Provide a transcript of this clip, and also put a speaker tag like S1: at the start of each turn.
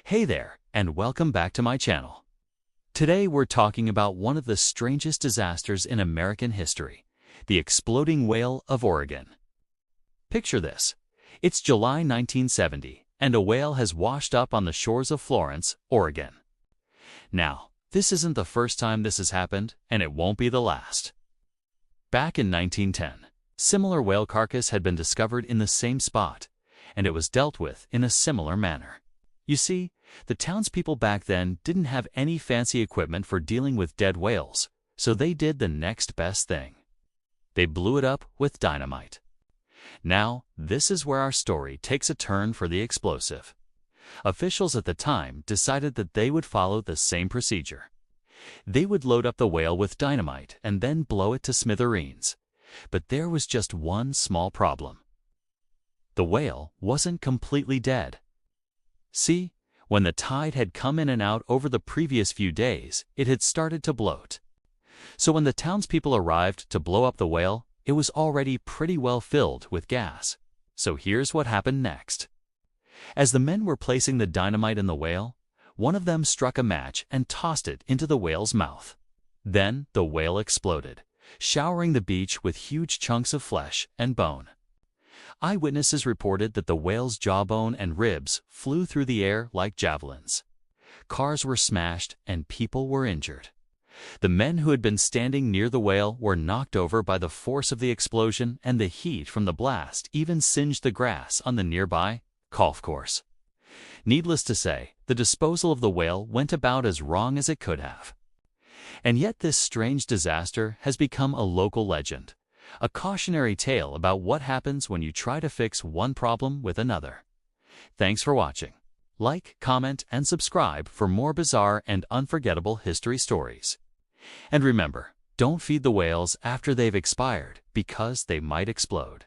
S1: Hey there, and welcome back to my channel. Today we're talking about one of the strangest disasters in American history, the exploding whale of Oregon. Picture this. It's July 1970, and a whale has washed up on the shores of Florence, Oregon. Now, this isn't the first time this has happened, and it won't be the last. Back in 1910, similar whale carcass had been discovered in the same spot, and it was dealt with in a similar manner. You see, the townspeople back then didn't have any fancy equipment for dealing with dead whales, so they did the next best thing. They blew it up with dynamite. Now, this is where our story takes a turn for the explosive. Officials at the time decided that they would follow the same procedure. They would load up the whale with dynamite and then blow it to smithereens. But there was just one small problem. The whale wasn't completely dead. See, when the tide had come in and out over the previous few days, it had started to bloat. So when the townspeople arrived to blow up the whale, it was already pretty well filled with gas. So here's what happened next. As the men were placing the dynamite in the whale, one of them struck a match and tossed it into the whale's mouth. Then the whale exploded, showering the beach with huge chunks of flesh and bone. Eyewitnesses reported that the whale's jawbone and ribs flew through the air like javelins. Cars were smashed and people were injured. The men who had been standing near the whale were knocked over by the force of the explosion, and the heat from the blast even singed the grass on the nearby golf course. Needless to say, the disposal of the whale went about as wrong as it could have. And yet this strange disaster has become a local legend. A cautionary tale about what happens when you try to fix one problem with another. Thanks for watching. Like, comment, and subscribe for more bizarre and unforgettable history stories. And remember, don't feed the whales after they've expired because they might explode.